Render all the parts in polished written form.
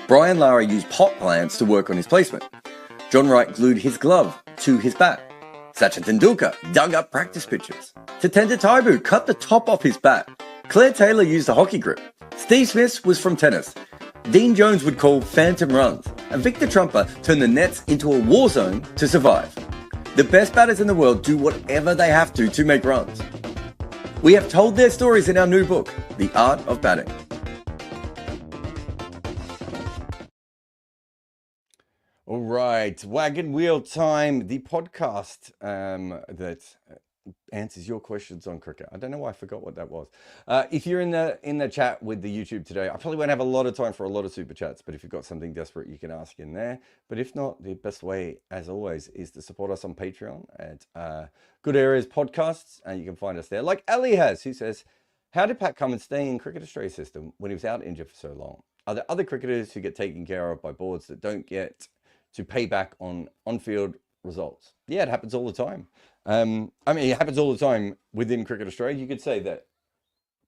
Brian Lara used pot plants to work on his placement. John Wright glued his glove to his bat. Sachin Tendulkar dug up practice pitches. Tatenda Taibu cut the top off his bat. Claire Taylor used a hockey grip. Steve Smith was from tennis. Dean Jones would call phantom runs. And Victor Trumper turned the nets into a war zone to survive. The best batters in the world do whatever they have to make runs. We have told their stories in our new book, The Art of Batting. All right, Wagon Wheel Time, the podcast that answers your questions on cricket. I don't know why I forgot what that was. If you're in the chat with the YouTube today, I probably won't have a lot of time for a lot of super chats, but if you've got something desperate, you can ask in there. But if not, the best way, as always, is to support us on Patreon at Good Areas Podcasts, and you can find us there. Like Ali has, who says, how did Pat Cummins stay in Cricket Australia system when he was out injured for so long? Are there other cricketers who get taken care of by boards that don't get to pay back on on-field results? Yeah, it happens all the time. I mean, it happens all the time within Cricket Australia. You could say that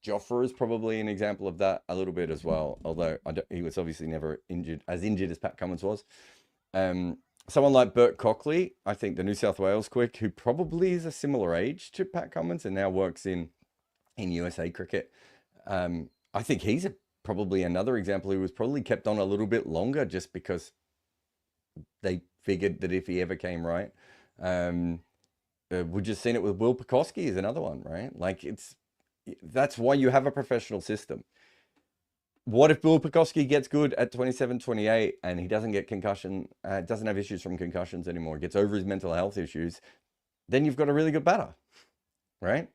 Jofra is probably an example of that a little bit as well, although he was obviously never injured as Pat Cummins was. Someone like Bert Cockley, I think the New South Wales quick, who probably is a similar age to Pat Cummins and now works in USA cricket. I think he's probably another example who was probably kept on a little bit longer just because they figured that if he ever came right, we've just seen it with Will Pekoski is another one, right? Like that's why you have a professional system. What if Will Pekoski gets good at 27, 28 and he doesn't get concussion, doesn't have issues from concussions anymore, gets over his mental health issues, then you've got a really good batter, right?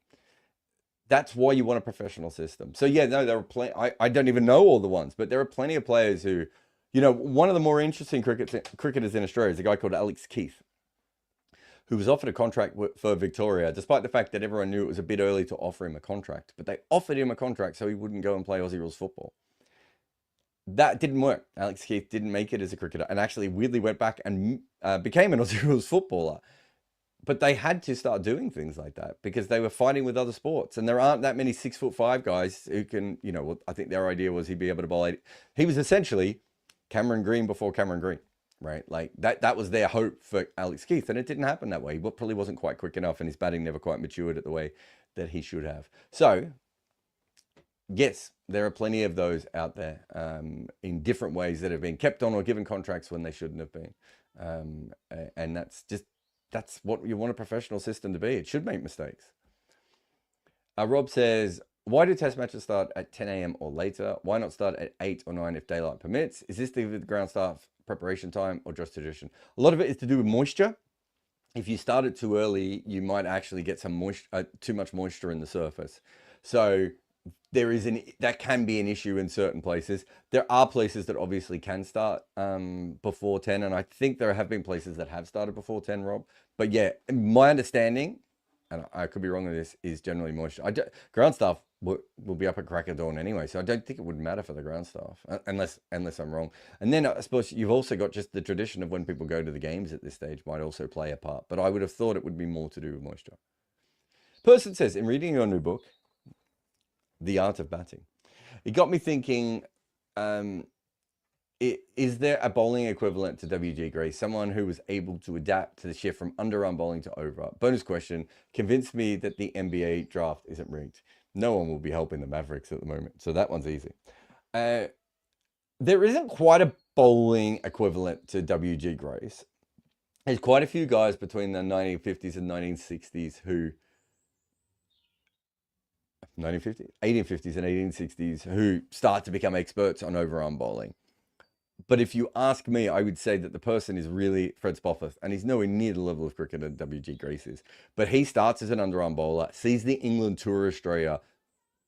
That's why you want a professional system. So yeah, no, there are plenty, I don't even know all the ones, but there are plenty of players who, you know, one of the more interesting cricketers in Australia is a guy called Alex Keith, who was offered a contract for Victoria, despite the fact that everyone knew it was a bit early to offer him a contract. But they offered him a contract so he wouldn't go and play Aussie rules football. That didn't work. Alex Keith didn't make it as a cricketer and actually weirdly went back and became an Aussie rules footballer. But they had to start doing things like that because they were fighting with other sports. And there aren't that many 6'5" guys who can, you know, I think their idea was he'd be able to bowl 80. He was essentially Cameron Green before Cameron Green, right? Like that was their hope for Alex Keith, and it didn't happen that way. He probably wasn't quite quick enough, and his batting never quite matured at the way that he should have. So, yes, there are plenty of those out there in different ways that have been kept on or given contracts when they shouldn't have been. And that's what you want a professional system to be. It should make mistakes. Rob says, why do test matches start at 10 a.m. or later? Why not start at 8 or 9 if daylight permits? Is this the ground staff preparation time or just tradition? A lot of it is to do with moisture. If you start it too early, you might actually get some too much moisture in the surface. So that can be an issue in certain places. There are places that obviously can start before 10, and I think there have been places that have started before 10, Rob. But yeah, my understanding, and I could be wrong on this, is generally moisture. Ground staff will be up at crack of dawn anyway, so I don't think it would matter for the ground staff, unless I'm wrong. And then I suppose you've also got just the tradition of when people go to the games at this stage might also play a part, but I would have thought it would be more to do with moisture. Person says, in reading your new book, The Art of Batting, it got me thinking, is there a bowling equivalent to W.G. Grace, someone who was able to adapt to the shift from underarm bowling to overarm? Bonus question, convince me that the NBA draft isn't rigged. No one will be helping the Mavericks at the moment, so that one's easy. There isn't quite a bowling equivalent to W.G. Grace. There's quite a few guys between the 1950s and 1960s who 1850s and 1860s who start to become experts on overarm bowling. But if you ask me, I would say that the person is really Fred Spofforth, and he's nowhere near the level of cricketer W.G. Grace is. But he starts as an underarm bowler, sees the England Tour Australia,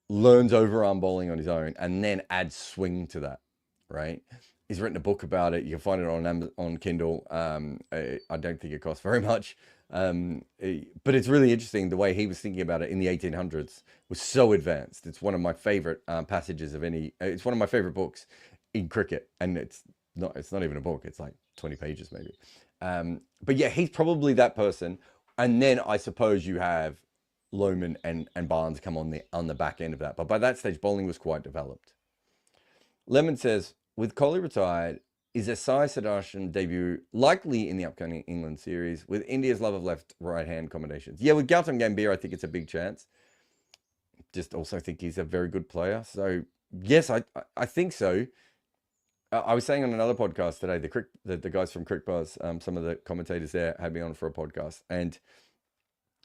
learns overarm bowling on his own, and then adds swing to that, right? He's written a book about it. You can find it on Kindle. I don't think it costs very much. But it's really interesting the way he was thinking about it in the 1800s was so advanced. It's one of my favorite passages of it's one of my favorite books in cricket, and it's not even a book. It's like 20 pages maybe. But yeah, he's probably that person. And then I suppose you have Lohmann and Barnes come on the back end of that. But by that stage, bowling was quite developed. Lemon says, with Kohli retired, is a Sai Sudarshan debut likely in the upcoming England series with India's love of left-right-hand combinations? Yeah, with Gautam Gambhir, I think it's a big chance. Just also think he's a very good player. So yes, I think so. I was saying on another podcast today, the guys from Crick Buzz, some of the commentators there had me on for a podcast, and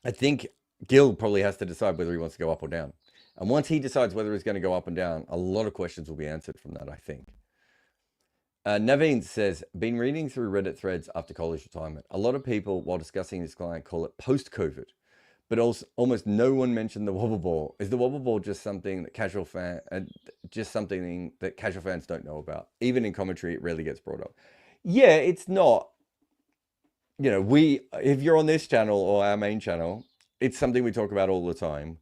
I think Gill probably has to decide whether he wants to go up or down. And once he decides whether he's going to go up and down, a lot of questions will be answered from that, I think. Naveen says, been reading through Reddit threads after college retirement. A lot of people, while discussing this client, call it post-COVID, but also almost no one mentioned the wobble ball. Is the wobble ball just something that casual fans don't know about? Even in commentary, it rarely gets brought up. Yeah, it's not. You know, if you're on this channel or our main channel, it's something we talk about all the time.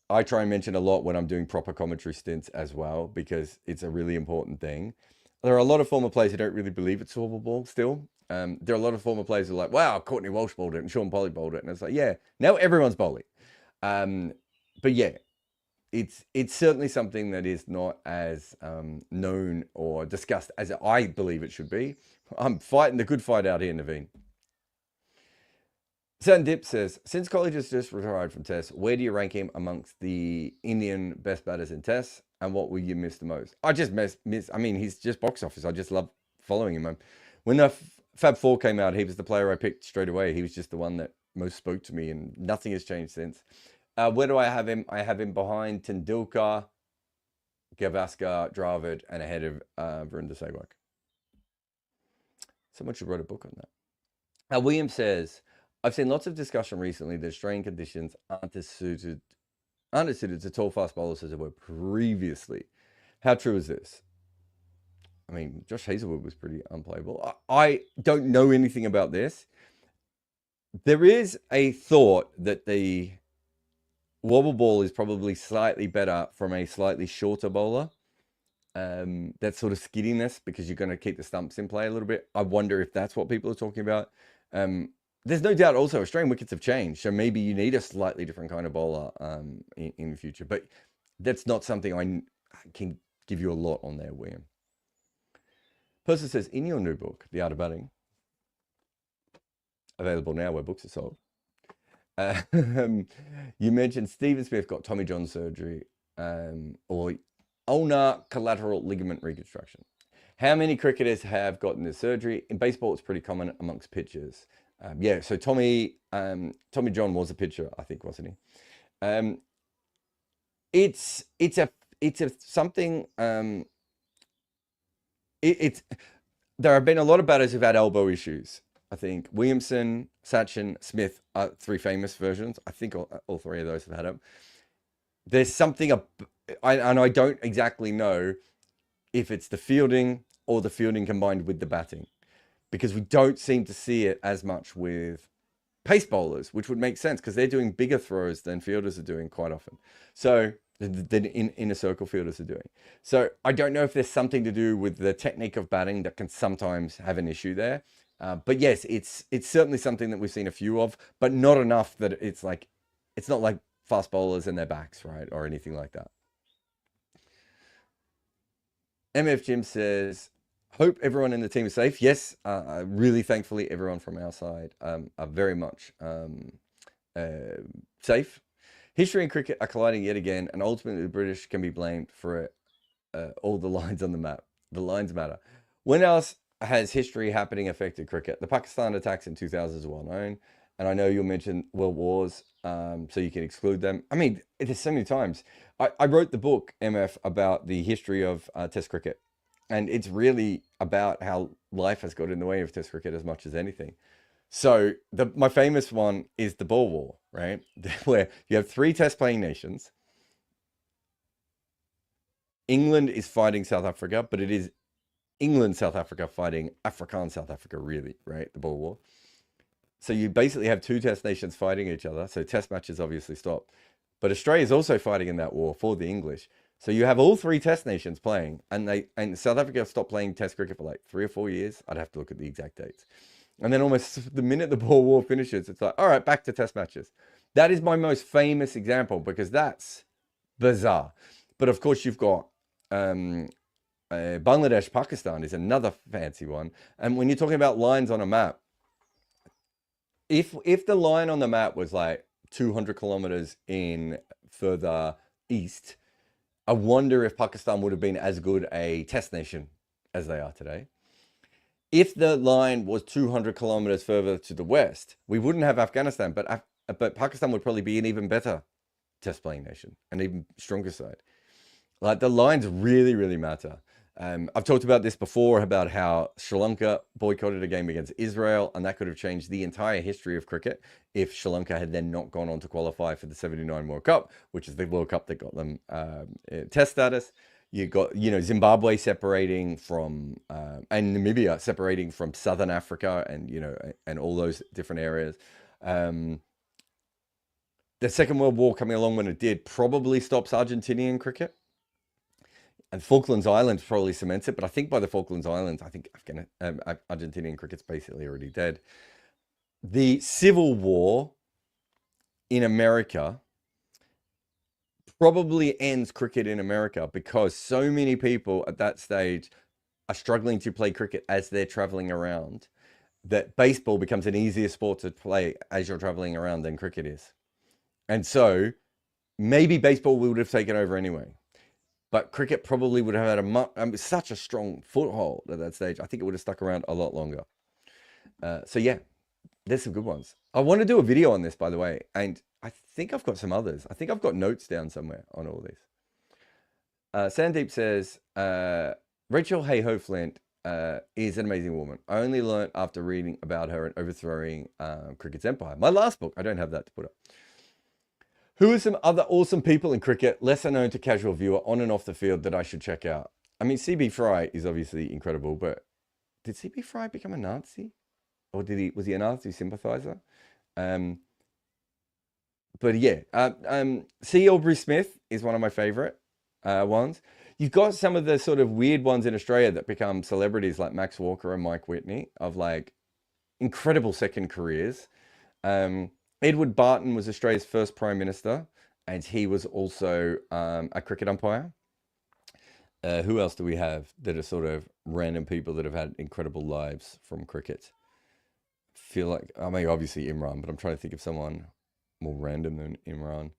I try and mention a lot when I'm doing proper commentary stints as well, because it's a really important thing. There are a lot of former players who don't really believe it's wobble ball still. There are a lot of former players who are like, wow, Courtney Walsh bowled it and Sean Polly bowled it. And it's like, yeah, now everyone's bowling. But yeah, it's certainly something that is not as known or discussed as I believe it should be. I'm fighting the good fight out here, Naveen. Sandip says, since College has just retired from Tests, where do you rank him amongst the Indian best batters in Tests? And what will you miss the most? I just miss. I mean, he's just box office. I just love following him. When the Fab Four came out, he was the player I picked straight away. He was just the one that most spoke to me, and nothing has changed since. Where do I have him? I have him behind Tendulkar, Gavaskar, Dravid, and ahead of Virender Sehwag. Someone should write a book on that. William says, I've seen lots of discussion recently that Australian conditions aren't as suited to tall fast bowlers as they were previously. How true is this? I mean, Josh Hazlewood was pretty unplayable. I don't know anything about this. There is a thought that the wobble ball is probably slightly better from a slightly shorter bowler. That sort of skiddiness, because you're going to keep the stumps in play a little bit. I wonder if that's what people are talking about. There's no doubt also Australian wickets have changed, so maybe you need a slightly different kind of bowler in the future. But that's not something I can give you a lot on there, William. Person says, in your new book, The Art of Batting, available now where books are sold, you mentioned Stephen Smith got Tommy John surgery or ulnar collateral ligament reconstruction. How many cricketers have gotten this surgery? In baseball, it's pretty common amongst pitchers. Yeah, so Tommy John was a pitcher, I think, wasn't he? It's something. There have been a lot of batters who've had elbow issues. I think Williamson, Sachin, Smith are three famous versions. I think all three of those have had them. There's something, and I don't exactly know if it's the fielding or the fielding combined with the batting, because we don't seem to see it as much with pace bowlers, which would make sense because they're doing bigger throws than fielders are doing quite often. So than in a circle fielders are doing. So I don't know if there's something to do with the technique of batting that can sometimes have an issue there. But yes, it's certainly something that we've seen a few of, but not enough that it's not like fast bowlers and their backs, right? Or anything like that. MF Jim says, hope everyone in the team is safe. Yes, really thankfully, everyone from our side are very much safe. History and cricket are colliding yet again, and ultimately the British can be blamed for all the lines on the map. The lines matter. When else has history happening affected cricket? The Pakistan attacks in 2000 is well known, and I know you'll mention world wars, so you can exclude them. I mean, there's so many times. I wrote the book, MF, about the history of Test cricket, and it's really about how life has got in the way of Test cricket as much as anything. So my famous one is the Boer War, right? Where you have three Test playing nations. England is fighting South Africa, but it is England, South Africa fighting Afrikaans South Africa, really, right? The Boer War. So you basically have two Test nations fighting each other. So Test matches obviously stop. But Australia is also fighting in that war for the English. So you have all three Test nations playing, and South Africa stopped playing Test cricket for like 3 or 4 years. I'd have to look at the exact dates. And then almost the minute the Boer War finishes, it's like, all right, back to Test matches. That is my most famous example because that's bizarre. But of course, you've got Bangladesh, Pakistan is another fancy one. And when you're talking about lines on a map, if the line on the map was like 200 kilometers in further east, I wonder if Pakistan would have been as good a test nation as they are today. If the line was 200 kilometers further to the west, we wouldn't have Afghanistan, but Pakistan would probably be an even better test playing nation, an even stronger side. Like the lines really, really matter. I've talked about this before about how Sri Lanka boycotted a game against Israel, and that could have changed the entire history of cricket if Sri Lanka had then not gone on to qualify for the '79 World Cup, which is the World Cup that got them test status. You got, Zimbabwe separating from, and Namibia separating from Southern Africa, and and all those different areas. The Second World War coming along when it did probably stops Argentinian cricket. And Falklands Islands probably cements it, but I think by the Falklands Islands, I think Argentinian cricket's basically already dead. The Civil War in America probably ends cricket in America because so many people at that stage are struggling to play cricket as they're traveling around, that baseball becomes an easier sport to play as you're traveling around than cricket is. And so maybe baseball would have taken over anyway. But cricket probably would have had such a strong foothold at that stage. I think it would have stuck around a lot longer. So yeah, there's some good ones. I want to do a video on this, by the way. And I think I've got some others. I think I've got notes down somewhere on all these. Sandeep says, Rachel Hayhoe Flint is an amazing woman. I only learned after reading about her and overthrowing cricket's empire. My last book, I don't have that to put up. Who are some other awesome people in cricket, lesser known to casual viewer on and off the field, that I should check out? I mean, CB Fry is obviously incredible, but did CB Fry become a Nazi? Or was he a Nazi sympathizer? But yeah, C. Aubrey Smith is one of my favorite ones. You've got some of the sort of weird ones in Australia that become celebrities, like Max Walker and Mike Whitney, of like incredible second careers. Edward Barton was Australia's first Prime Minister, and he was also a cricket umpire. Who else do we have that are sort of random people that have had incredible lives from cricket? Feel like, I mean, obviously Imran, but I'm trying to think of someone more random than Imran.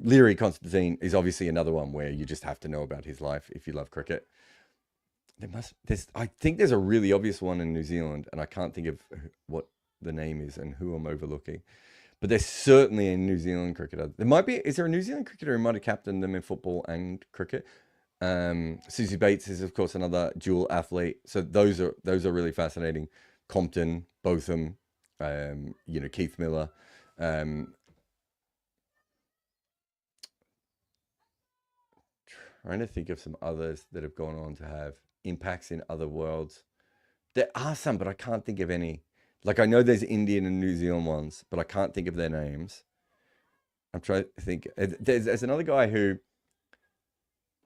Leary Constantine is obviously another one where you just have to know about his life if you love cricket. I think there's a really obvious one in New Zealand, and I can't think of what the name is and who I'm overlooking. But there's certainly a New Zealand cricketer. Is there a New Zealand cricketer who might have captained them in football and cricket? Susie Bates is, of course, another dual athlete. So those are really fascinating. Compton, Botham, Keith Miller. Trying to think of some others that have gone on to have impacts in other worlds. There are some, but I can't think of any. Like, I know there's Indian and New Zealand ones, but I can't think of their names. I'm trying to think. There's another guy who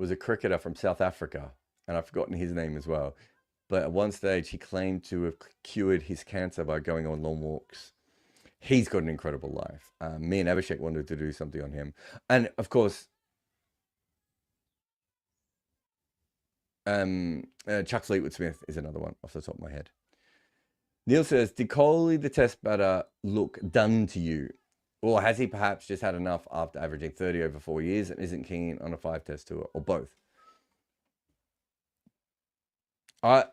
was a cricketer from South Africa, and I've forgotten his name as well. But at one stage, he claimed to have cured his cancer by going on long walks. He's got an incredible life. Me and Abhishek wanted to do something on him. And, of course, Chuck Fleetwood Smith is another one off the top of my head. Neil says, did Kohli, the test batter, look done to you? Or has he perhaps just had enough after averaging 30 over 4 years and isn't keen on a 5-test tour? Or both? I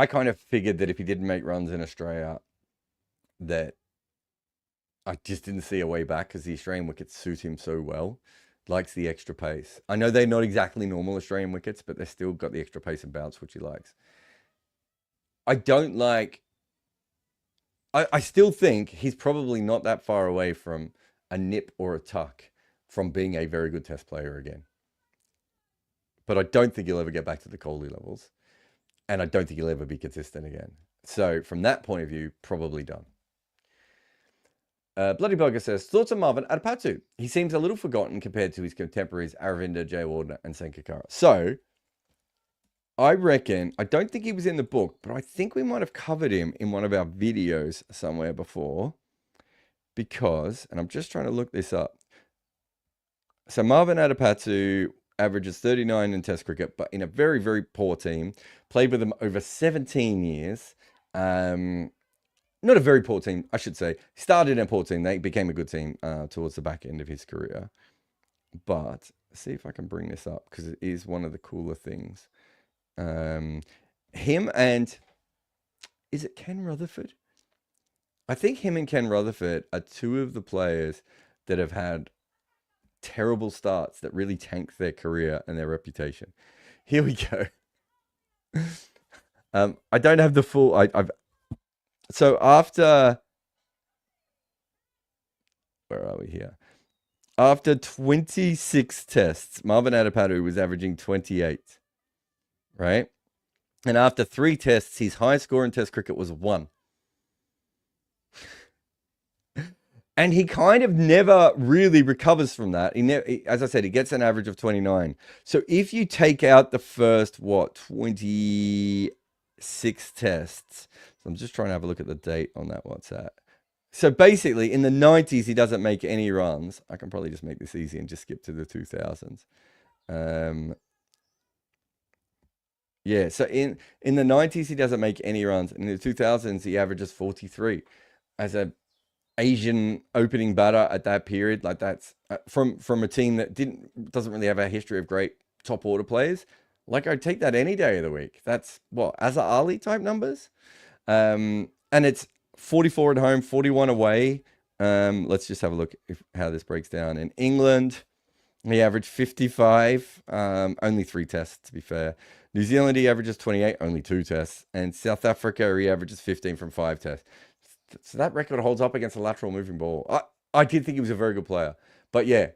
kind of figured that if he didn't make runs in Australia, that I just didn't see a way back, because the Australian wickets suit him so well. Likes the extra pace. I know they're not exactly normal Australian wickets, but they've still got the extra pace and bounce, which he likes. I still think he's probably not that far away from a nip or a tuck from being a very good test player again. But I don't think he'll ever get back to the Kohli levels. And I don't think he'll ever be consistent again. So from that point of view, probably done. Bloody Burger says, thoughts on Marvin Adapatu? He seems a little forgotten compared to his contemporaries Aravinda, Jayawardene, and Sangakkara. So, I reckon, I don't think he was in the book, but I think we might have covered him in one of our videos somewhere before. Because, and I'm just trying to look this up. So Marvin Adapatu averages 39 in Test cricket, but in a very, very poor team. Played with them over 17 years. Not a very poor team, I should say. Started in a poor team. They became a good team towards the back end of his career. But see if I can bring this up because it is one of the cooler things. Him and is it Ken Rutherford? I think him and Ken Rutherford are two of the players that have had terrible starts that really tanked their career and their reputation. Here we go. I don't have the full. So after where are we here? After 26 tests, Marvin Adapatu was averaging 28, right? And after 3 tests, his highest score in Test cricket was 1. And he kind of never really recovers from that. As I said, he gets an average of 29. So if you take out the first, 26 tests. So I'm just trying to have a look at the date on that. What's that? So basically, in the 90s, he doesn't make any runs. I can probably just make this easy and just skip to the 2000s. Yeah, so in the 90s, he doesn't make any runs. In the 2000s, he averages 43. As a Asian opening batter at that period, like that's from a team that doesn't really have a history of great top order players. Like I'd take that any day of the week. That's what Azhar Ali type numbers, and it's 44 at home, 41 away. Let's just have a look how this breaks down. In England, he averaged 55, only 3 tests to be fair. New Zealand, he averages 28, only 2 tests, and South Africa, he averages 15 from 5 tests. So that record holds up against a lateral moving ball. I did think he was a very good player. But yeah,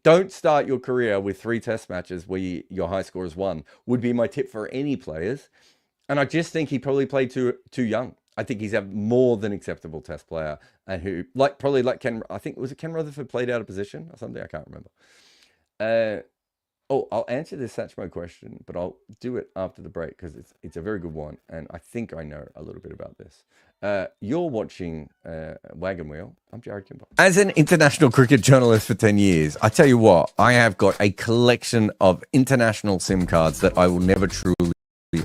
don't start your career with 3 test matches where your high score is 1, would be my tip for any players. And I just think he probably played too young. I think he's a more than acceptable test player. And who, probably like Ken, I think, was it Ken Rutherford played out of position or something? I can't remember. I'll answer this Satchmo question, but I'll do it after the break because it's a very good one. And I think I know a little bit about this. You're watching Wagon Wheel. I'm Jarrod Kimber. As an international cricket journalist for 10 years, I tell you what, I have got a collection of international SIM cards that I will never truly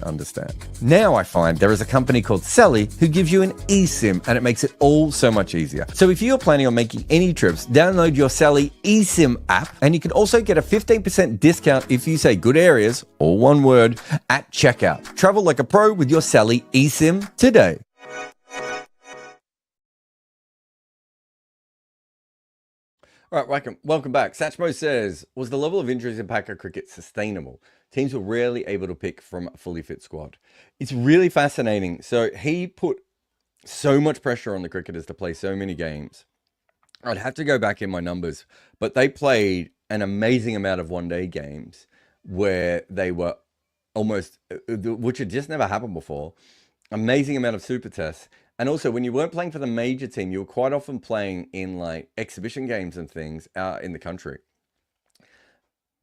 understand. Now I find there is a company called Sally who gives you an eSIM and it makes it all so much easier. So if you're planning on making any trips, download your Sally eSIM app and you can also get a 15% discount if you say good areas, all one word, at checkout. Travel like a pro with your Sally eSIM today. All right, welcome back. Satchmo says, was the level of injuries in Packer cricket sustainable? Teams were rarely able to pick from a fully fit squad. It's really fascinating. So he put so much pressure on the cricketers to play so many games. I'd have to go back in my numbers, but they played an amazing amount of one-day games where they were almost, which had just never happened before, amazing amount of super tests. And also, when you weren't playing for the major team, you were quite often playing in like exhibition games and things out in the country.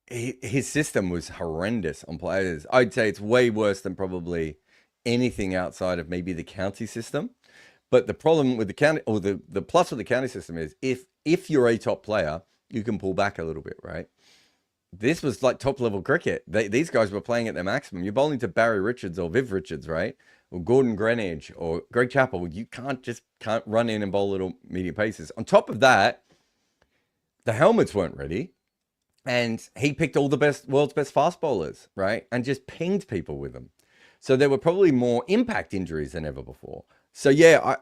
His system was horrendous on players. I'd say it's way worse than probably anything outside of maybe the county system. But the problem with the county, or the plus with the county system is if you're a top player, you can pull back a little bit, right? This was like top level cricket. These guys were playing at their maximum. You're bowling to Barry Richards or Viv Richards, right? Or Gordon Greenidge or Greg Chappell. You can't run in and bowl little medium paces. On top of that, the helmets weren't ready. And he picked all the world's best fast bowlers, right? And just pinged people with them. So there were probably more impact injuries than ever before. So yeah,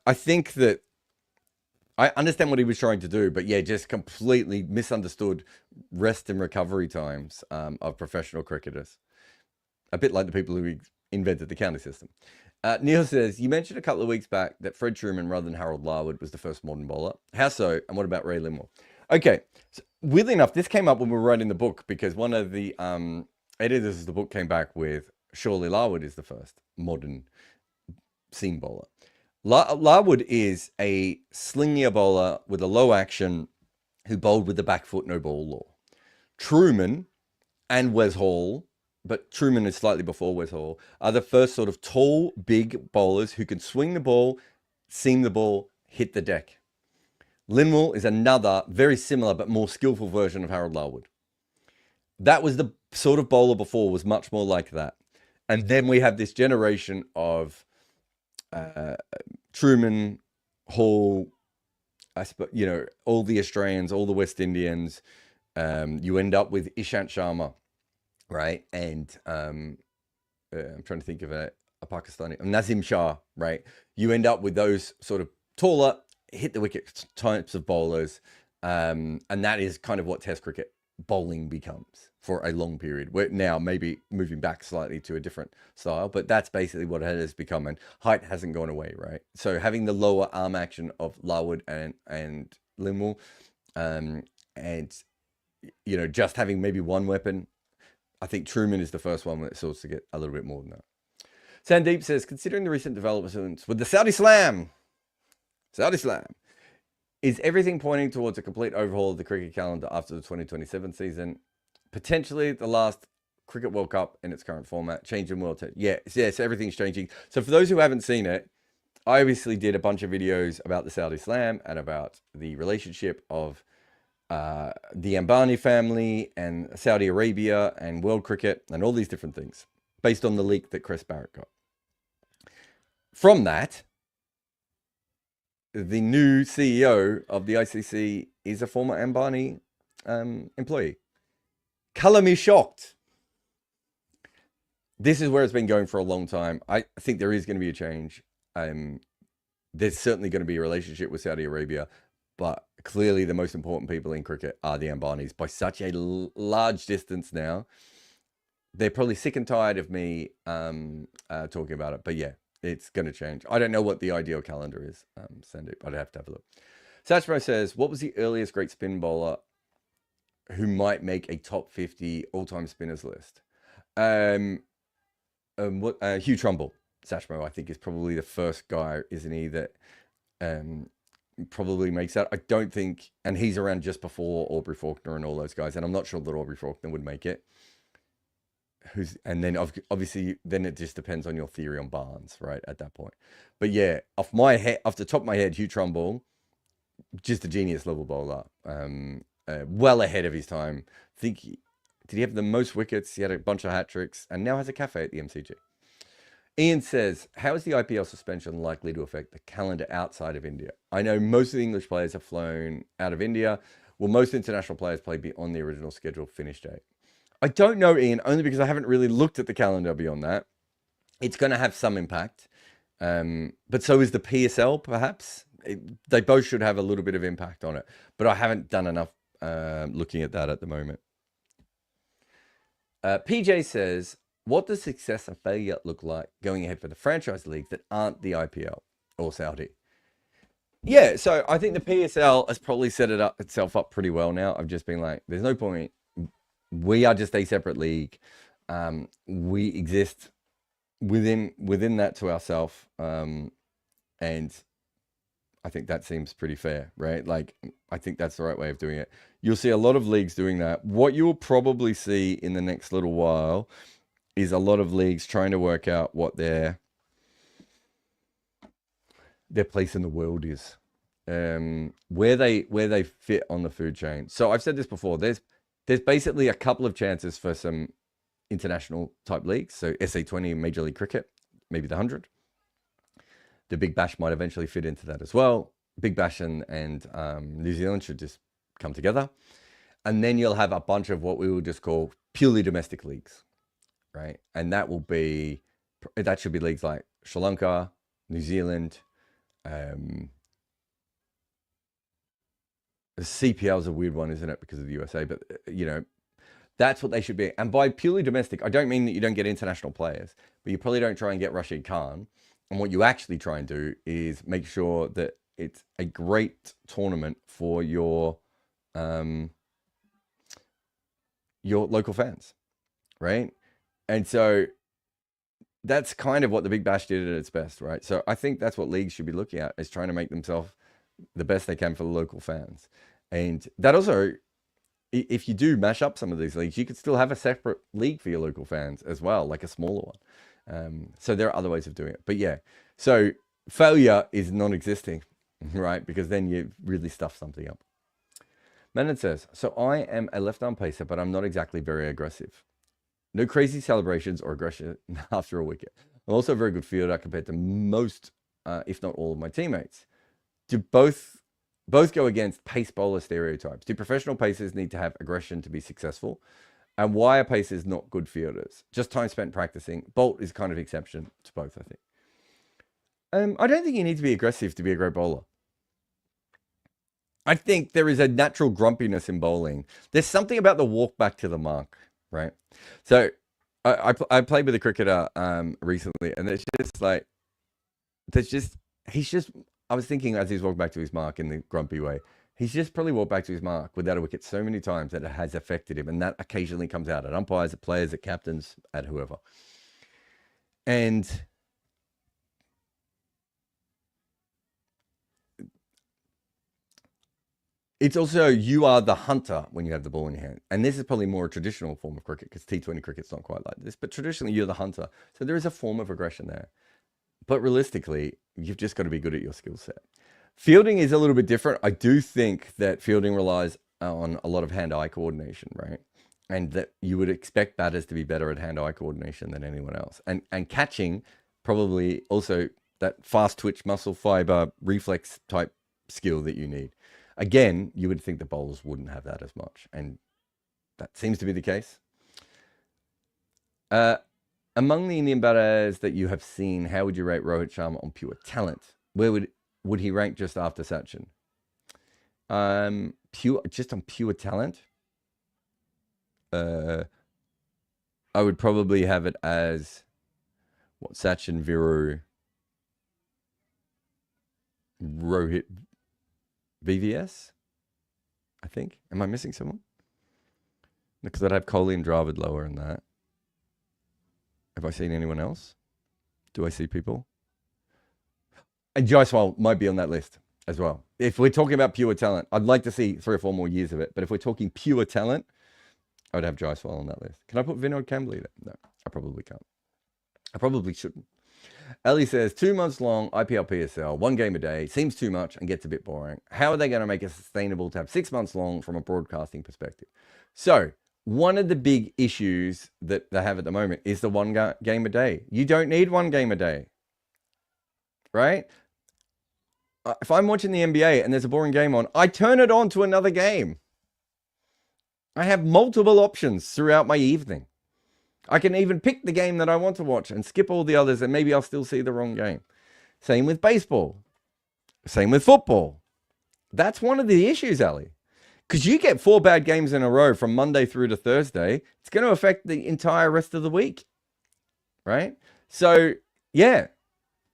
I think that I understand what he was trying to do, but yeah, just completely misunderstood rest and recovery times of professional cricketers. A bit like the people who invented the county system. Neil says, you mentioned a couple of weeks back that Fred Truman rather than Harold Larwood was the first modern bowler. How so? And what about Ray Limwell? Okay, so weirdly enough, this came up when we were writing the book because one of the editors of the book came back with surely Larwood is the first modern seam bowler. Larwood is a slingier bowler with a low action who bowled with the back foot, no ball law. Truman and Wes Hall, but Truman is slightly before Wes Hall, are the first sort of tall, big bowlers who can swing the ball, seam the ball, hit the deck. Linwell is another very similar but more skillful version of Harold Larwood. That was the sort of bowler before, was much more like that. And then we have this generation of Truman, Hall, all the Australians, all the West Indians. You end up with Ishant Sharma, right? And I'm trying to think of a Pakistani, Nazim Shah, right? You end up with those sort of taller, hit the wicket types of bowlers. And that is kind of what Test cricket bowling becomes for a long period. We're now maybe moving back slightly to a different style, but that's basically what it has become. And height hasn't gone away, right? So having the lower arm action of Larwood and Linwell, and just having maybe one weapon. I think Truman is the first one that starts to get a little bit more than that. Sandeep says, considering the recent developments with the Saudi Slam, is everything pointing towards a complete overhaul of the cricket calendar after the 2027 season? Potentially the last Cricket World Cup in its current format, changing world. Yes, everything's changing. So for those who haven't seen it, I obviously did a bunch of videos about the Saudi Slam and about the relationship of the Ambani family and Saudi Arabia and world cricket and all these different things based on the leak that Chris Barrett got. From that, the new CEO of the ICC is a former Ambani employee. Color me shocked. This is where it's been going for a long time. I think there is going to be a change. There's certainly going to be a relationship with Saudi Arabia, but clearly the most important people in cricket are the Ambanis by such a large distance now. They're probably sick and tired of me talking about it, but yeah, it's going to change. I don't know what the ideal calendar is, Sandeep. I'd have to have a look. Satchmo says, what was the earliest great spin bowler who might make a top 50 all-time spinners list? Hugh Trumbull, Satchmo, I think, is probably the first guy, isn't he, that probably makes that. I don't think, and he's around just before Aubrey Faulkner and all those guys, and I'm not sure that Aubrey Faulkner would make it. And then obviously then it just depends on your theory on Barnes, right, at that point. But yeah, off the top of my head, Hugh Trumbull, just a genius level bowler, well ahead of his time. I think did he have the most wickets? He had a bunch of hat tricks and now has a cafe at the MCG. Ian says, how is the IPL suspension likely to affect the calendar outside of India? I know most of the English players have flown out of India. Will most international players play beyond the original scheduled finish date? I don't know, Ian, only because I haven't really looked at the calendar beyond that. It's going to have some impact. But so is the PSL, perhaps. They both should have a little bit of impact on it. But I haven't done enough looking at that at the moment. PJ says, what does success and failure look like going ahead for the franchise leagues that aren't the IPL or Saudi? Yeah, so I think the PSL has probably set itself up pretty well now. I've just been like, there's no point. We are just a separate league. We exist within that to ourselves. And I think that seems pretty fair, right? Like, I think that's the right way of doing it. You'll see a lot of leagues doing that. What you'll probably see in the next little while is a lot of leagues trying to work out what their place in the world is, where they fit on the food chain. So I've said this before. There's basically a couple of chances for some international type leagues. So SA20 Major League Cricket, maybe the 100. The Big Bash might eventually fit into that as well. Big Bash and New Zealand should just come together. And then you'll have a bunch of what we will just call purely domestic leagues, right? And that should be leagues like Sri Lanka, New Zealand. The CPL is a weird one, isn't it? Because of the USA, but that's what they should be. And by purely domestic, I don't mean that you don't get international players, but you probably don't try and get Rashid Khan. And what you actually try and do is make sure that it's a great tournament for your local fans, right? And so that's kind of what the Big Bash did at its best, right? So I think that's what leagues should be looking at, is trying to make themselves the best they can for the local fans. And that also, if you do mash up some of these leagues, you could still have a separate league for your local fans as well, like a smaller one. So there are other ways of doing it. But yeah, so failure is non-existing. right? Because then you really stuff something up. Manon says, so I am a left-arm pacer, but I'm not exactly very aggressive. No crazy celebrations or aggression after a wicket. I'm also a very good fielder compared to most, if not all of my teammates. Do both go against pace bowler stereotypes? Do professional pacers need to have aggression to be successful? And why are pacers not good fielders? Just time spent practicing. Bolt is kind of exception to both, I think. I don't think you need to be aggressive to be a great bowler. I think there is a natural grumpiness in bowling. There's something about the walk back to the mark, right? So I played with a cricketer recently, and it's just like, I was thinking as he's walking back to his mark in the grumpy way, he's just probably walked back to his mark without a wicket so many times that it has affected him. And that occasionally comes out at umpires, at players, at captains, at whoever. And it's also, you are the hunter when you have the ball in your hand. And this is probably more a traditional form of cricket because T20 cricket's not quite like this. But traditionally, you're the hunter. So there is a form of aggression there. But realistically, you've just got to be good at your skill set. Fielding is a little bit different. I do think that fielding relies on a lot of hand-eye coordination, right? And that you would expect batters to be better at hand-eye coordination than anyone else. And catching, probably also that fast twitch, muscle fiber, reflex type skill that you need. Again, you would think the bowlers wouldn't have that as much. And that seems to be the case. Among the Indian batters that you have seen, how would you rate Rohit Sharma on pure talent? Where would he rank just after Sachin? Just on pure talent? I would probably have it as Sachin, Viru, Rohit, VVS, I think. Am I missing someone? Because I'd have Kohli and Dravid lower than that. Have I seen anyone else? Do I see people? And Jaiswal might be on that list as well. If we're talking about pure talent, I'd like to see 3 or 4 more years of it. But if we're talking pure talent, I would have Jaiswal on that list. Can I put Vinod Kambli there? No, I probably can't. I probably shouldn't. Ellie says, 2 months long, IPL PSL, 1 game a day, seems too much and gets a bit boring. How are they going to make it sustainable to have 6 months long from a broadcasting perspective? So, one of the big issues that they have at the moment is the 1 game a day. You don't need 1 game a day, right? If I'm watching the NBA and there's a boring game on, I turn it on to another game. I have multiple options throughout my evening. I can even pick the game that I want to watch and skip all the others, and maybe I'll still see the wrong game. Same with baseball. Same with football. That's one of the issues, Ali. Because you get 4 bad games in a row from Monday through to Thursday, it's going to affect the entire rest of the week, right? So, yeah,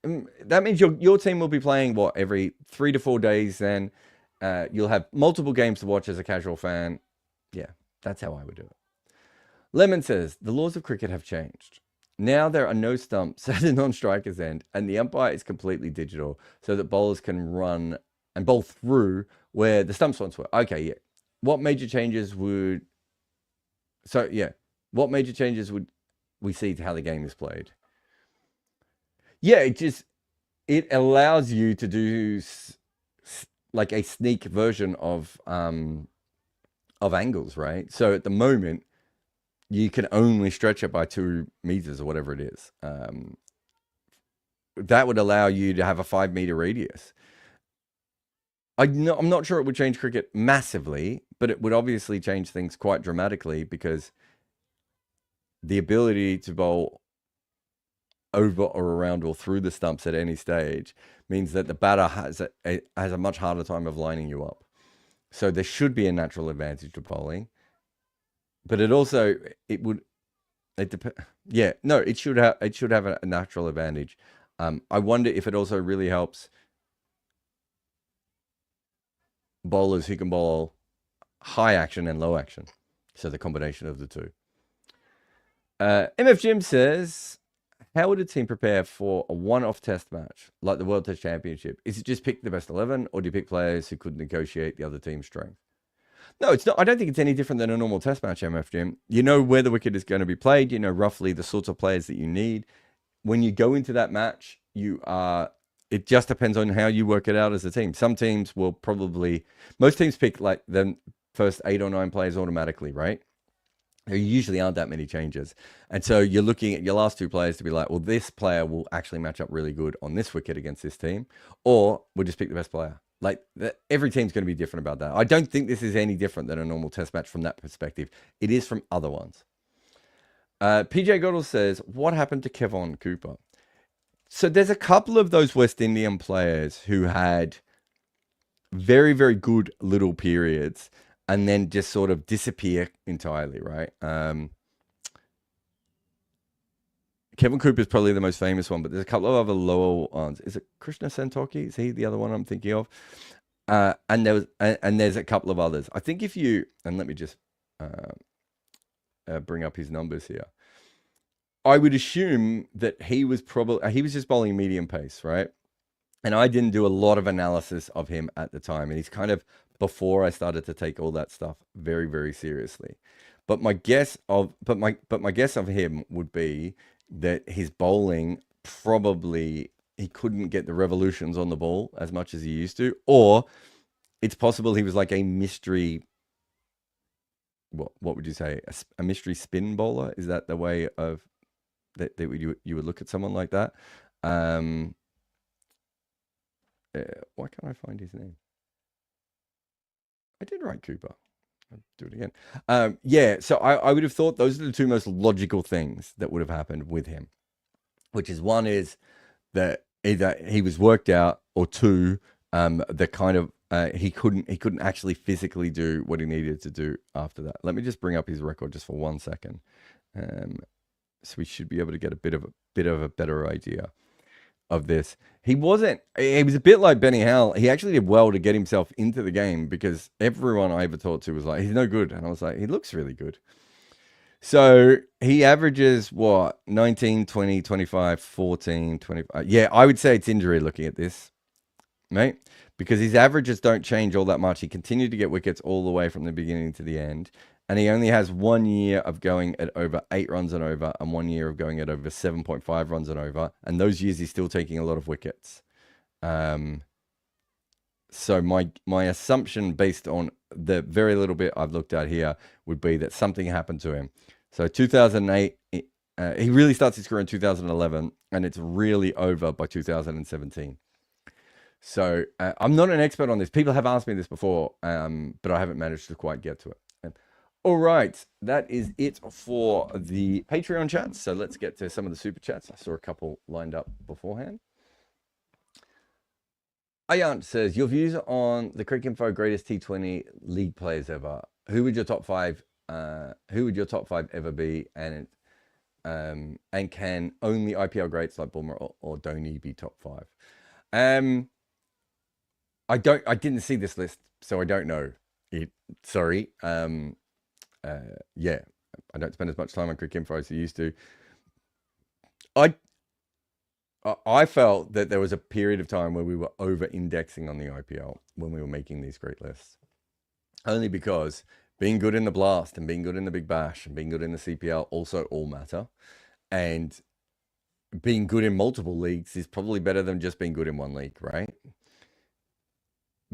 that means your team will be playing, every 3 to 4 days then. You'll have multiple games to watch as a casual fan. Yeah, that's how I would do it. Lemon says, the laws of cricket have changed. Now there are no stumps at the non-striker's end, and the umpire is completely digital so that bowlers can run and bowl through where the stumps once were. Okay, yeah. What major changes would we see to how the game is played? Yeah, it allows you to do like a sneak version of angles, right? So at the moment, you can only stretch it by 2 meters or whatever it is. That would allow you to have a 5 meter radius. I'm not sure it would change cricket massively, but it would obviously change things quite dramatically because the ability to bowl over or around or through the stumps at any stage means that the batter has a much harder time of lining you up. So there should be a natural advantage to bowling. But it should have a natural advantage. I wonder if it also really helps bowlers who can bowl high action and low action. So the combination of the two. MF Jim says, how would a team prepare for a one-off test match like the World Test Championship? Is it just pick the best 11 or do you pick players who could negotiate the other team's strength? No, it's not. I don't think it's any different than a normal test match, MF Jim. You know where the wicket is going to be played. You know roughly the sorts of players that you need. When you go into that match, you are it just depends on how you work it out as a team. Some teams will probably, most teams pick like the first 8 or 9 players automatically, right? There usually aren't that many changes. And so you're looking at your last 2 players to be like, well, this player will actually match up really good on this wicket against this team, or we'll just pick the best player. Like, every team's going to be different about that. I don't think this is any different than a normal test match from that perspective. It is from other ones. PJ Goddard says, what happened to Kevon Cooper? So there's a couple of those West Indian players who had very, very good little periods and then just sort of disappear entirely, right? Kevin Cooper is probably the most famous one, but there's a couple of other lower ones. Is it Krishna Santoki? Is he the other one I'm thinking of? And there's a couple of others. I think if you, and let me just bring up his numbers here. I would assume that he was just bowling medium pace, right? And I didn't do a lot of analysis of him at the time, and he's kind of before I started to take all that stuff very, very seriously. But my guess of him would be that his bowling probably he couldn't get the revolutions on the ball as much as he used to, or it's possible he was like a mystery. What would you say? A mystery spin bowler? Is that the way of that you would look at someone like that? Why can't I find his name? I did write Cooper. I'll do it again. Yeah, so I would have thought those are the 2 most logical things that would have happened with him, which is one is that either he was worked out, or 2, the kind of he couldn't actually physically do what he needed to do after that. Let me just bring up his record just for 1 second, so we should be able to get a bit of a better idea of this. He was a bit like Benny Howell. He actually did well to get himself into the game because everyone I ever talked to was like, he's no good. And I was like, he looks really good. So he averages what? 19, 20, 25, 14, 25. Yeah, I would say it's injury looking at this, mate, because his averages don't change all that much. He continued to get wickets all the way from the beginning to the end. And he only has 1 year of going at over 8 runs and over, and 1 year of going at over 7.5 runs and over. And those years he's still taking a lot of wickets. So my assumption, based on the very little bit I've looked at here, would be that something happened to him. So 2008, he really starts his career in 2011, and it's really over by 2017. So I'm not an expert on this. People have asked me this before, but I haven't managed to quite get to it. All right, that is it for the Patreon chats. So let's get to some of the super chats. I saw a couple lined up beforehand. Ayant says, your views on the Cricinfo greatest T20 league players ever. Who would your top 5 ever be? And can only IPL greats like Bumrah or Dhoni be top 5? I didn't see this list, so I don't know. Sorry. Yeah, I don't spend as much time on Cricinfo as I used to. I felt that there was a period of time where we were over-indexing on the IPL when we were making these great lists. Only because being good in the Blast and being good in the Big Bash and being good in the CPL also all matter. And being good in multiple leagues is probably better than just being good in one league, right?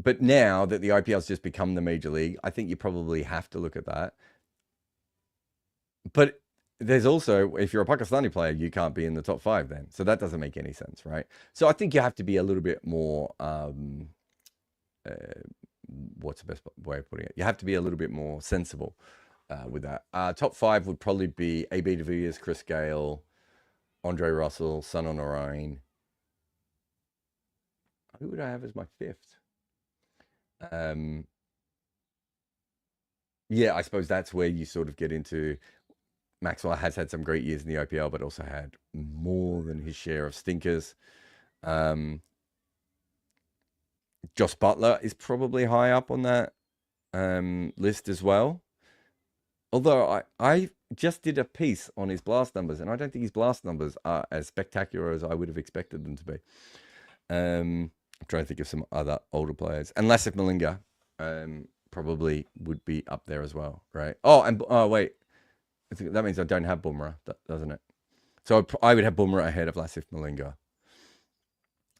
But now that the IPL's just become the major league, I think you probably have to look at that. But there's also, if you're a Pakistani player, you can't be in the top 5 then. So that doesn't make any sense, right? So I think you have to be a little bit more, what's the best way of putting it? You have to be a little bit more sensible with that. Top 5 would probably be AB de Villiers, Chris Gale, Andre Russell, Sunil Narine. Who would I have as my 5th? Yeah, I suppose that's where you sort of get into. Maxwell has had some great years in the IPL, but also had more than his share of stinkers. Joss Butler is probably high up on that list as well. Although I just did a piece on his blast numbers, and I don't think his blast numbers are as spectacular as I would have expected them to be. I'm trying to think of some other older players. And Lasith Malinga probably would be up there as well, right? Oh, wait. That means I don't have Bumrah, doesn't it? So I would have Bumrah ahead of Lasith Malinga.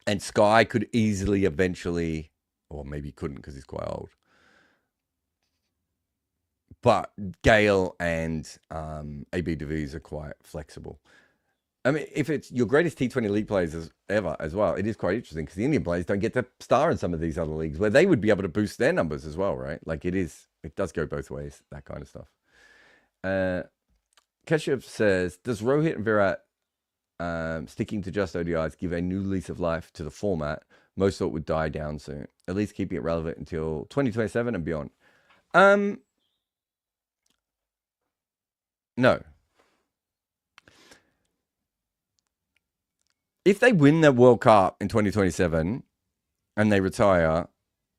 And Sky could easily eventually, or maybe couldn't because he's quite old. But Gale and AB de Vries are quite flexible. I mean, if it's your greatest T20 league players ever as well, it is quite interesting because the Indian players don't get to star in some of these other leagues where they would be able to boost their numbers as well, right? Like it does go both ways, that kind of stuff. Keshav says, does Rohit and Virat sticking to just ODIs give a new lease of life to the format? Most thought would die down soon. At least keeping it relevant until 2027 and beyond. No. If they win the World Cup in 2027 and they retire,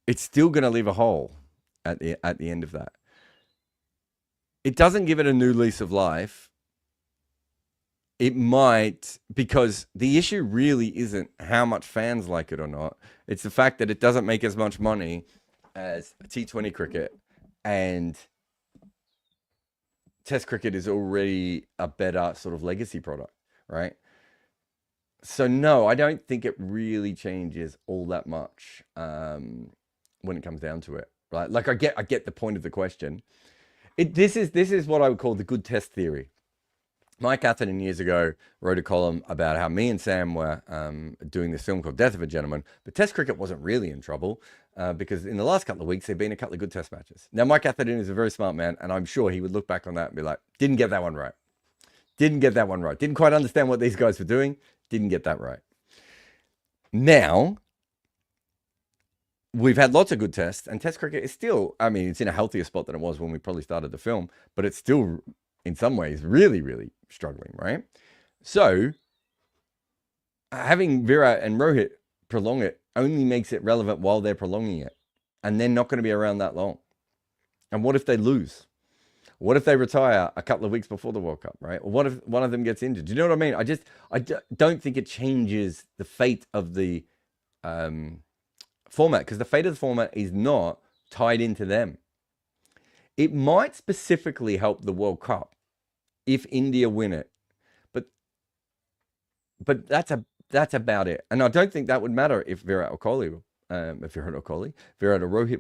it's still going to leave a hole at the end of that. It doesn't give it a new lease of life. It might, because the issue really isn't how much fans like it or not. It's the fact that it doesn't make as much money as T20 cricket, and Test cricket is already a better sort of legacy product, right? So no, I don't think it really changes all that much when it comes down to it, right? Like I get the point of the question. This is what I would call the good test theory. Mike Atherton years ago wrote a column about how me and Sam were doing this film called Death of a Gentleman, but Test cricket wasn't really in trouble because in the last couple of weeks there've been a couple of good Test matches. Now Mike Atherton is a very smart man, and I'm sure he would look back on that and be like, didn't get that one right. Didn't get that one right. Didn't quite understand what these guys were doing. Didn't get that right. Now, we've had lots of good tests, and Test cricket is still, I mean, it's in a healthier spot than it was when we probably started the film, but it's still, in some ways, really, really struggling, right? So, having Virat and Rohit prolong it only makes it relevant while they're prolonging it, and they're not going to be around that long. And what if they lose? What if they retire a couple of weeks before the World Cup, right? Or what if one of them gets injured? Do you know what I mean? I don't think it changes the fate of the format, because the fate of the format is not tied into them. It might specifically help the World Cup if India win it, but that's about it. And I don't think that would matter if Virat or Rohit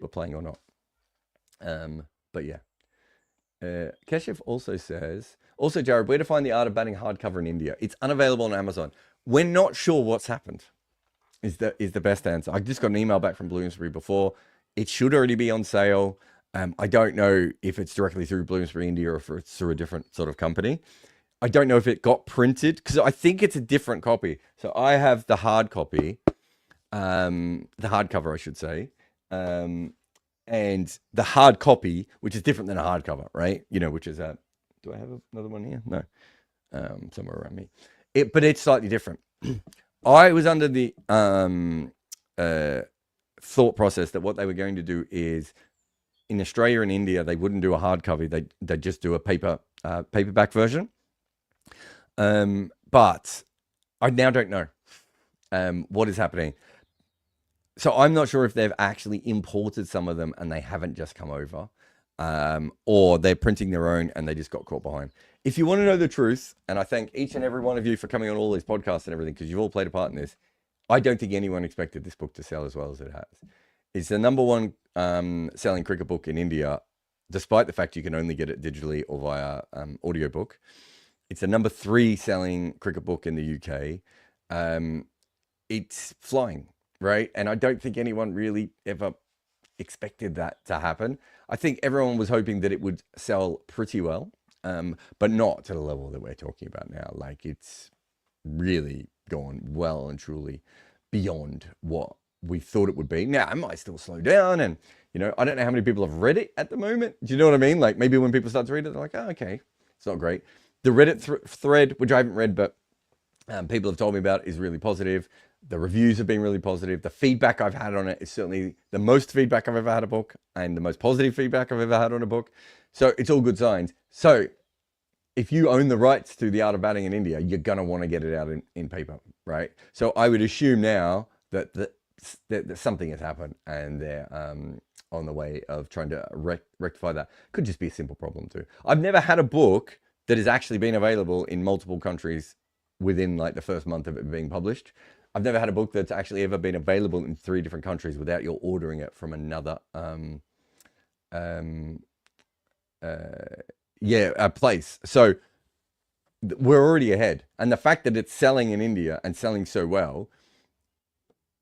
were playing or not. But yeah. Keshav also says, Jarrod, where to find the Art of Batting hardcover in India? It's unavailable on Amazon. We're not sure what's happened, is the best answer. I just got an email back from Bloomsbury before. It should already be on sale. I don't know if it's directly through Bloomsbury India or if it's through a different sort of company. I don't know if it got printed, because I think it's a different copy. So I have the hard copy, the hardcover, I should say. And the hard copy, which is different than a hardcover, right? You know, which is do I have another one here? No, somewhere around me. But it's slightly different. I was under the thought process that what they were going to do is, in Australia and India, they wouldn't do a hardcover. They'd just do a paperback version. But I now don't know what is happening. So I'm not sure if they've actually imported some of them and they haven't just come over, or they're printing their own and they just got caught behind. If you want to know the truth, and I thank each and every one of you for coming on all these podcasts and everything, because you've all played a part in this, I don't think anyone expected this book to sell as well as it has. It's the number one selling cricket book in India, despite the fact you can only get it digitally or via audiobook. It's the number 3 selling cricket book in the UK. It's flying. Right. And I don't think anyone really ever expected that to happen. I think everyone was hoping that it would sell pretty well, but not to the level that we're talking about now. Like, it's really gone well and truly beyond what we thought it would be. Now, it might still slow down, and, you know, I don't know how many people have read it at the moment. Do you know what I mean? Like, maybe when people start to read it, they're like, oh, okay, it's not great. The Reddit thread, which I haven't read, but people have told me about, is really positive. The reviews have been really positive. The feedback I've had on it is certainly the most feedback I've ever had on a book, and the most positive feedback I've ever had on a book. So it's all good signs. So if you own the rights to The Art of Batting in India, you're going to want to get it out in paper, right? So I would assume now that something has happened, and they're on the way of trying to rectify that. Could just be a simple problem too. I've never had a book that has actually been available in multiple countries within like the first month of it being published. I've never had a book that's actually ever been available in 3 different countries without you ordering it from another a place. So we're already ahead, and the fact that it's selling in India and selling so well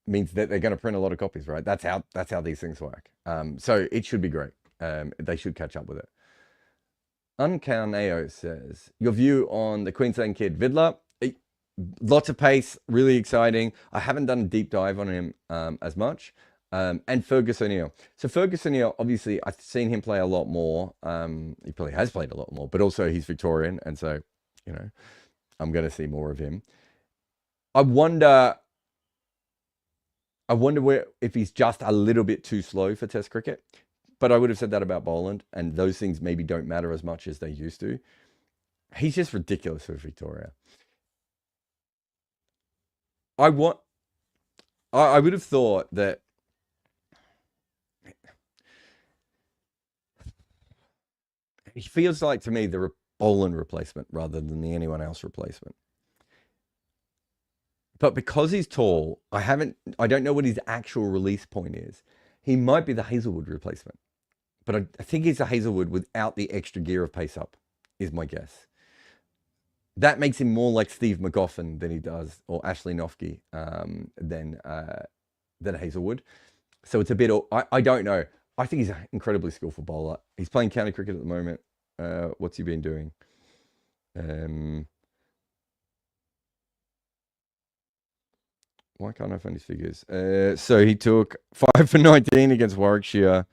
means that they're going to print a lot of copies, right? That's how these things work. So it should be great. They should catch up with it. Uncarneo says, your view on the Queensland kid Vidler. Lots of pace, really exciting. I haven't done a deep dive on him as much. And Fergus O'Neill. So Fergus O'Neill, obviously, I've seen him play a lot more. He probably has played a lot more, but also he's Victorian, and so, you know, I'm going to see more of him. I wonder if he's just a little bit too slow for Test cricket. But I would have said that about Boland, and those things maybe don't matter as much as they used to. He's just ridiculous for Victoria. I would have thought that he feels like, to me, the Boland replacement rather than the anyone else replacement. But because he's tall, I don't know what his actual release point is. He might be the Hazelwood replacement, but I think he's a Hazelwood without the extra gear of pace up, is my guess. That makes him more like Steve McGoffin than he does, or Ashley Noffke than Hazelwood. So it's a bit, I don't know. I think he's an incredibly skillful bowler. He's playing county cricket at the moment. What's he been doing? Why can't I find his figures? So he took 5 for 19 against Warwickshire,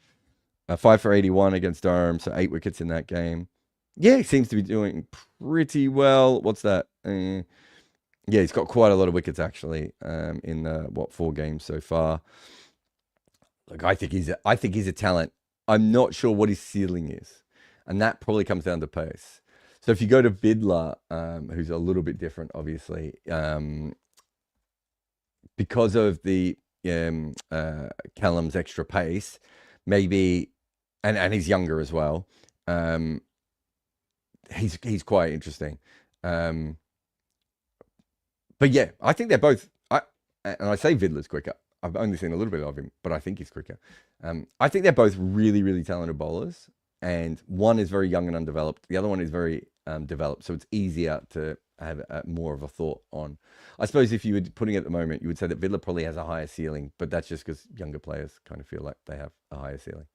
5 for 81 against Durham, so 8 wickets in that game. Yeah, he seems to be doing pretty well. What's that? Yeah, he's got quite a lot of wickets actually in the 4 games so far. Look, I think he's a talent. I'm not sure what his ceiling is, and that probably comes down to pace. So if you go to Vidler, who's a little bit different, obviously, because of the Callum's extra pace, maybe, and he's younger as well. He's quite interesting. But yeah, I think they're both. And I say Vidler's quicker. I've only seen a little bit of him, but I think he's quicker. I think they're both really, really talented bowlers, and one is very young and undeveloped. The other one is very developed, so it's easier to have more of a thought on. I suppose if you were putting it at the moment, you would say that Vidler probably has a higher ceiling, but that's just because younger players kind of feel like they have a higher ceiling.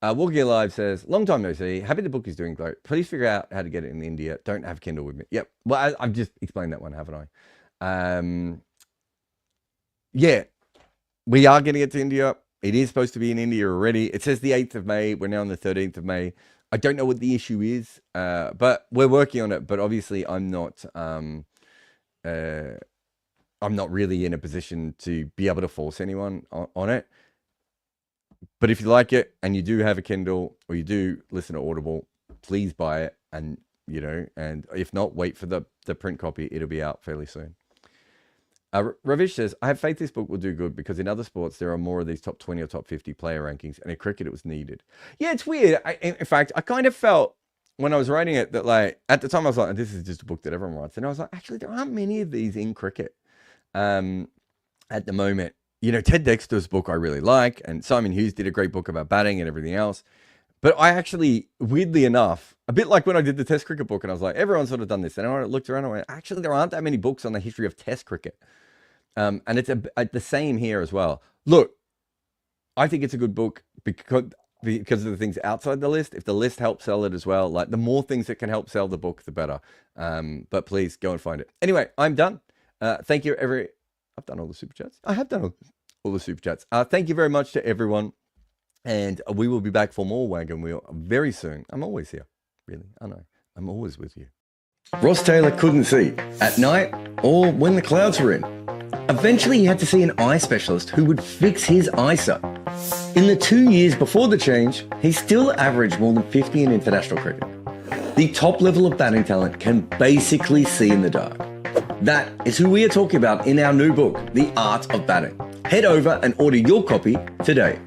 Walking Alive says, long time no see. Happy the book is doing great. Please figure out how to get it in India. Don't have Kindle with me. Yep. Well, I've just explained that one, haven't I? Yeah, we are getting it to India. It is supposed to be in India already. It says the 8th of May. We're now on the 13th of May. I don't know what the issue is, but we're working on it. But obviously, I'm not really in a position to be able to force anyone on it. But if you like it and you do have a Kindle or you do listen to Audible, please buy it. And, you know, and if not, wait for the print copy. It'll be out fairly soon. Ravish says, I have faith this book will do good because in other sports, there are more of these top 20 or top 50 player rankings, and in cricket, it was needed. Yeah, it's weird. In fact, I kind of felt when I was writing it that, like, at the time I was like, this is just a book that everyone writes. And I was like, actually, there aren't many of these in cricket at the moment. You know, Ted Dexter's book I really like, and Simon Hughes did a great book about batting and everything else. But I actually, weirdly enough, a bit like when I did the Test cricket book, and I was like, everyone's sort of done this. And I looked around and I went, actually, there aren't that many books on the history of Test cricket. And it's the same here as well. Look, I think it's a good book because of the things outside the list. If the list helps sell it as well, like the more things that can help sell the book, the better. But please go and find it. Anyway, I'm done. Thank you, I've done all the super chats. I have done all the super chats. Thank you very much to everyone. And we will be back for more Wagon Wheel very soon. I'm always here. Really, I know. I'm always with you. Ross Taylor couldn't see at night or when the clouds were in. Eventually, he had to see an eye specialist who would fix his eyesight. In the 2 years before the change, he still averaged more than 50 in international cricket. The top level of batting talent can basically see in the dark. That is who we are talking about in our new book, The Art of Batting. Head over and order your copy today.